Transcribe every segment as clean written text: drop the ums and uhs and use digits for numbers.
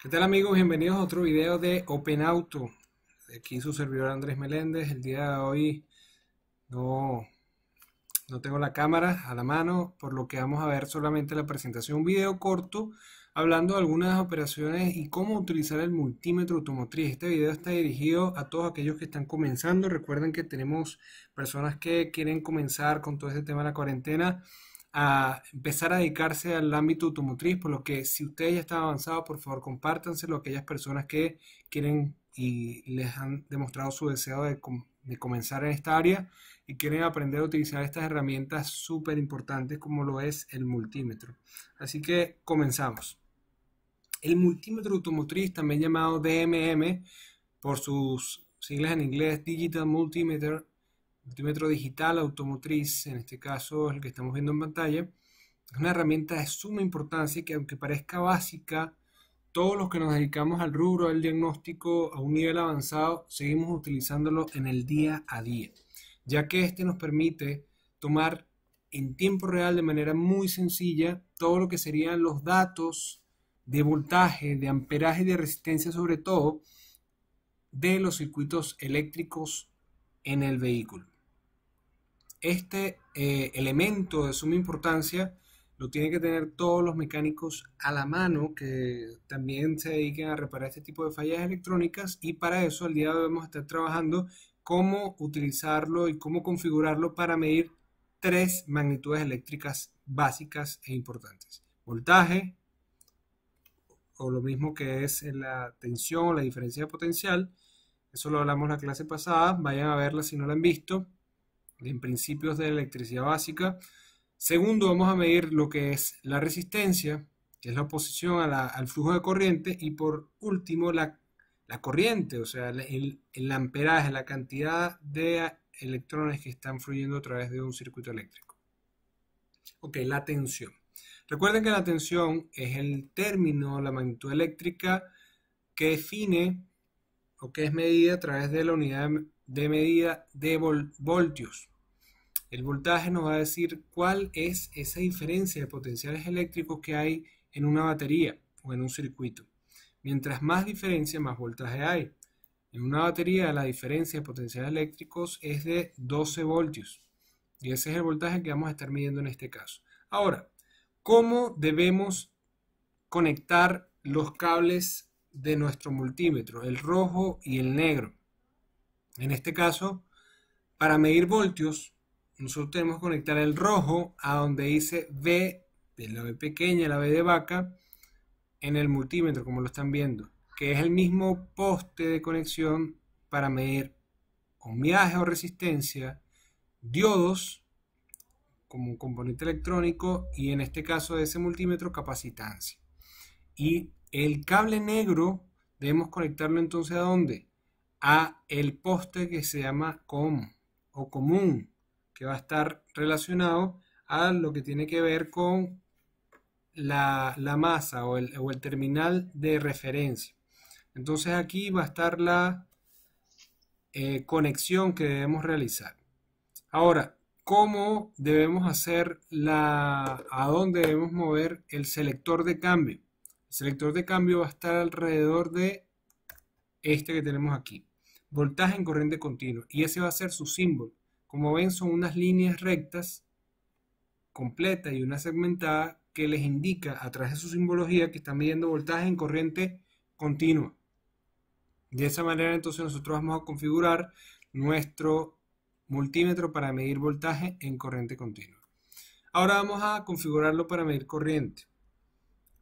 ¿Qué tal amigos? Bienvenidos a otro video de Open Auto. Aquí su servidor Andrés Meléndez. El día de hoy no, no tengo la cámara a la mano, por lo que vamos a ver solamente la presentación, un video corto hablando de algunas operaciones y cómo utilizar el multímetro automotriz. Este video está dirigido a todos aquellos que están comenzando. Recuerden que tenemos personas que quieren comenzar con todo este tema de la cuarentena a empezar a dedicarse al ámbito automotriz, por lo que si ustedes ya están avanzados, por favor compártanselo a aquellas personas que quieren y les han demostrado su deseo de comenzar en esta área y quieren aprender a utilizar estas herramientas súper importantes como lo es el multímetro. Así que comenzamos. El multímetro automotriz, también llamado DMM por sus siglas en inglés, Digital Multimeter, multímetro digital automotriz, en este caso el que estamos viendo en pantalla, es una herramienta de suma importancia que, aunque parezca básica, todos los que nos dedicamos al rubro del diagnóstico a un nivel avanzado seguimos utilizándolo en el día a día, ya que este nos permite tomar en tiempo real de manera muy sencilla todo lo que serían los datos de voltaje, de amperaje y de resistencia, sobre todo de los circuitos eléctricos en el vehículo. Este elemento de suma importancia lo tienen que tener todos los mecánicos a la mano que también se dediquen a reparar este tipo de fallas electrónicas, y para eso el día de hoy vamos a estar trabajando cómo utilizarlo y cómo configurarlo para medir tres magnitudes eléctricas básicas e importantes: voltaje, o lo mismo que es la tensión o la diferencia de potencial. Eso lo hablamos en la clase pasada, vayan a verla si no la han visto, en principios de electricidad básica. Segundo, vamos a medir lo que es la resistencia, que es la oposición al flujo de corriente. Y por último, la corriente, o sea, el amperaje, la cantidad de electrones que están fluyendo a través de un circuito eléctrico. Ok, la tensión. Recuerden que la tensión es el término, la magnitud eléctrica que define o que es medida a través de la unidad de medida de voltios. El voltaje nos va a decir cuál es esa diferencia de potenciales eléctricos que hay en una batería o en un circuito. Mientras más diferencia, más voltaje hay. En una batería la diferencia de potenciales eléctricos es de 12 voltios. Y ese es el voltaje que vamos a estar midiendo en este caso. Ahora, ¿cómo debemos conectar los cables de nuestro multímetro, el rojo y el negro? En este caso, para medir voltios, nosotros tenemos que conectar el rojo a donde dice V, de la V pequeña, la V de vaca, en el multímetro, como lo están viendo, que es el mismo poste de conexión para medir ohmiaje o resistencia, diodos como un componente electrónico, y en este caso de ese multímetro, capacitancia. Y el cable negro debemos conectarlo entonces ¿a dónde? A el poste que se llama COM o común, que va a estar relacionado a lo que tiene que ver con la masa o el terminal de referencia. Entonces aquí va a estar la conexión que debemos realizar. Ahora, ¿cómo debemos hacer a dónde debemos mover el selector de cambio? El selector de cambio va a estar alrededor de este que tenemos aquí, voltaje en corriente continua, y ese va a ser su símbolo. Como ven, son unas líneas rectas completas y una segmentada que les indica a través de su simbología que están midiendo voltaje en corriente continua. De esa manera entonces nosotros vamos a configurar nuestro multímetro para medir voltaje en corriente continua. Ahora vamos a configurarlo para medir corriente.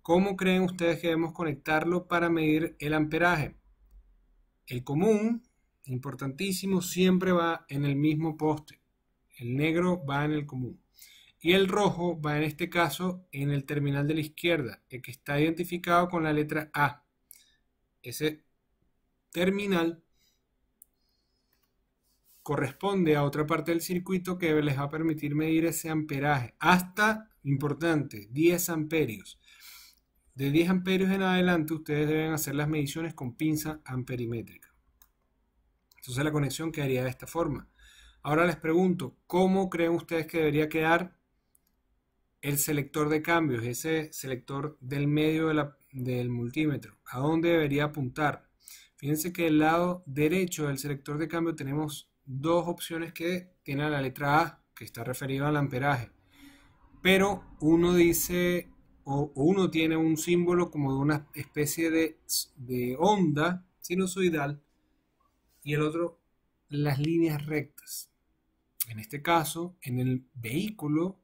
¿Cómo creen ustedes que debemos conectarlo para medir el amperaje? El común, importantísimo, siempre va en el mismo poste. El negro va en el común. Y el rojo va en este caso en el terminal de la izquierda, el que está identificado con la letra A. Ese terminal corresponde a otra parte del circuito que les va a permitir medir ese amperaje hasta, importante, 10 amperios. De 10 amperios en adelante ustedes deben hacer las mediciones con pinza amperimétrica. Entonces la conexión quedaría de esta forma. Ahora les pregunto, ¿cómo creen ustedes que debería quedar el selector de cambios, ese selector del medio del multímetro. ¿A dónde debería apuntar? Fíjense que del lado derecho del selector de cambio tenemos dos opciones que tienen la letra A, que está referido al amperaje. Pero uno dice, o uno tiene un símbolo como de una especie de onda sinusoidal y el otro las líneas rectas. En este caso, en el vehículo,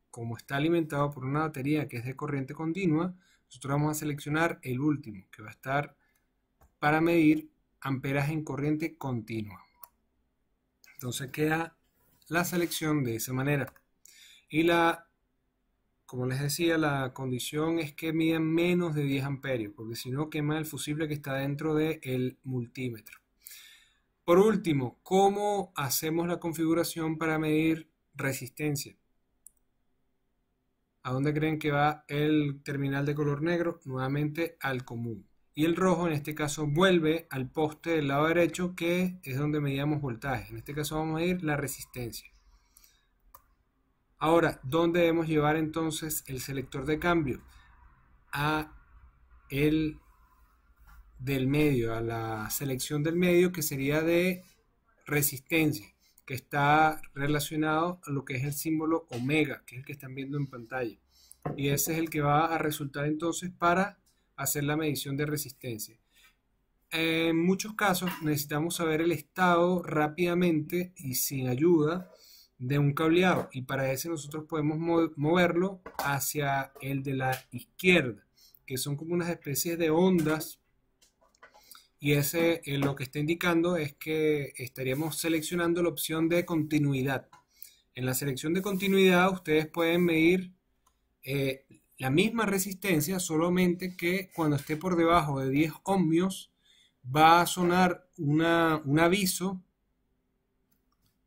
como está alimentado por una batería que es de corriente continua, nosotros vamos a seleccionar el último, que va a estar para medir amperaje en corriente continua. Entonces queda la selección de esa manera. Y como les decía, la condición es que midan menos de 10 amperios, porque si no quema el fusible que está dentro del multímetro. Por último, ¿cómo hacemos la configuración para medir resistencia? ¿A dónde creen que va el terminal de color negro? Nuevamente al común. Y el rojo en este caso vuelve al poste del lado derecho, que es donde medíamos voltaje. En este caso vamos a medir la resistencia. Ahora, ¿dónde debemos llevar entonces el selector de cambio? A el del medio, a la selección del medio, que sería de resistencia, que está relacionado a lo que es el símbolo omega, que es el que están viendo en pantalla. Y ese es el que va a resultar entonces para hacer la medición de resistencia. En muchos casos necesitamos saber el estado rápidamente y sin ayuda de un cableado, y para eso nosotros podemos moverlo hacia el de la izquierda, que son como unas especies de ondas, y ese lo que está indicando es que estaríamos seleccionando la opción de continuidad. En la selección de continuidad ustedes pueden medir la misma resistencia, solamente que cuando esté por debajo de 10 ohmios va a sonar un aviso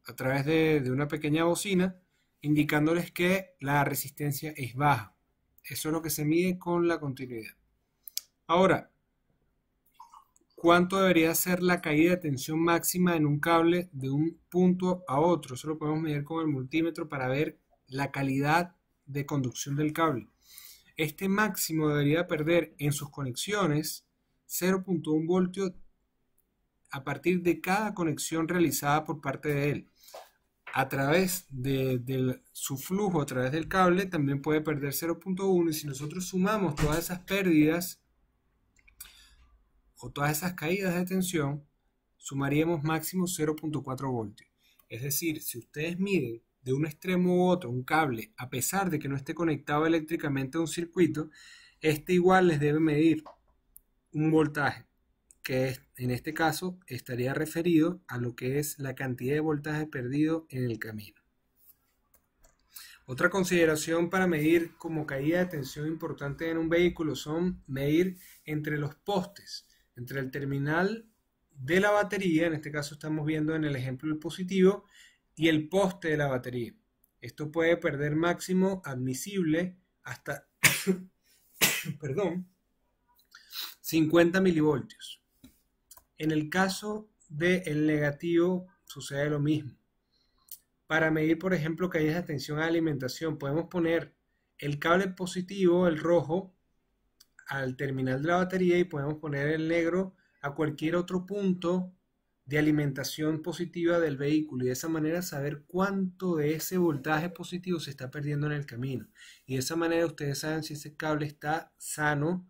a través de una pequeña bocina indicándoles que la resistencia es baja. Eso es lo que se mide con la continuidad. Ahora, ¿cuánto debería ser la caída de tensión máxima en un cable de un punto a otro? Eso lo podemos medir con el multímetro para ver la calidad de conducción del cable. Este máximo debería perder en sus conexiones 0.1 voltios a partir de cada conexión realizada por parte de él. A través de su flujo, a través del cable, también puede perder 0.1, y si nosotros sumamos todas esas pérdidas o todas esas caídas de tensión, sumaríamos máximo 0.4 voltios. Es decir, si ustedes miden de un extremo u otro un cable, a pesar de que no esté conectado eléctricamente a un circuito, este igual les debe medir un voltaje, que en este caso estaría referido a lo que es la cantidad de voltaje perdido en el camino. Otra consideración para medir como caída de tensión importante en un vehículo son medir entre los postes, entre el terminal de la batería, en este caso estamos viendo en el ejemplo el positivo, y el poste de la batería. Esto puede perder máximo admisible hasta perdón, 50 milivoltios. En el caso del negativo sucede lo mismo. Para medir, por ejemplo, caídas de tensión a alimentación, podemos poner el cable positivo, el rojo, al terminal de la batería, y podemos poner el negro a cualquier otro punto de alimentación positiva del vehículo, y de esa manera saber cuánto de ese voltaje positivo se está perdiendo en el camino. Y de esa manera ustedes saben si ese cable está sano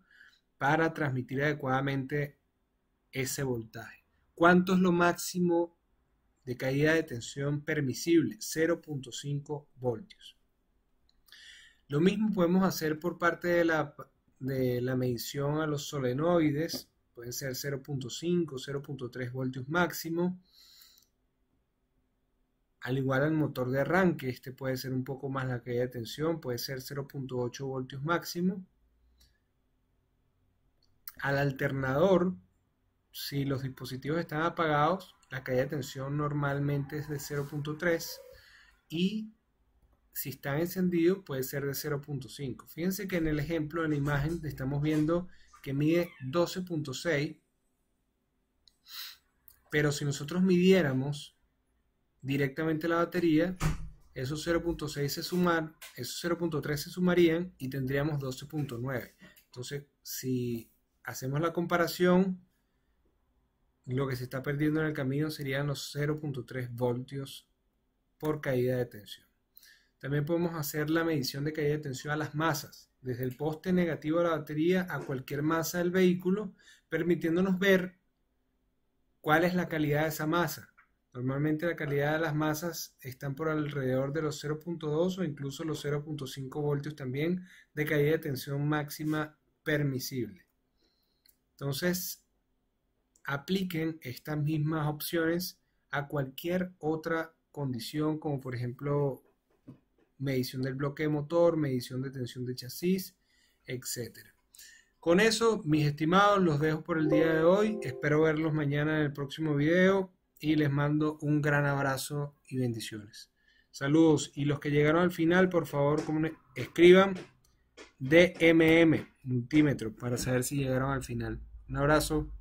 para transmitir adecuadamente ese voltaje. ¿Cuánto es lo máximo de caída de tensión permisible? 0.5 voltios. Lo mismo podemos hacer por parte de la medición a los solenoides. Pueden ser 0.5, 0.3 voltios máximo. Al igual al motor de arranque, este puede ser un poco más la caída de tensión, puede ser 0.8 voltios máximo. Al alternador, si los dispositivos están apagados, la caída de tensión normalmente es de 0.3, y si están encendidos puede ser de 0.5. Fíjense que en el ejemplo, en la imagen, estamos viendo que mide 12.6, pero si nosotros midiéramos directamente la batería, esos 0.6 se suman, esos 0.3 se sumarían y tendríamos 12.9. Entonces si hacemos la comparación, lo que se está perdiendo en el camino serían los 0.3 voltios por caída de tensión. También podemos hacer la medición de caída de tensión a las masas, desde el poste negativo de la batería a cualquier masa del vehículo, permitiéndonos ver cuál es la calidad de esa masa. Normalmente la calidad de las masas están por alrededor de los 0.2 o incluso los 0.5 voltios también de caída de tensión máxima permisible. Entonces, apliquen estas mismas opciones a cualquier otra condición, como por ejemplo medición del bloque de motor, medición de tensión de chasis, etc. Con eso, mis estimados, los dejo por el día de hoy. Espero verlos mañana en el próximo video y les mando un gran abrazo y bendiciones. Saludos, y los que llegaron al final, por favor, escriban DMM multímetro para saber si llegaron al final. Un abrazo.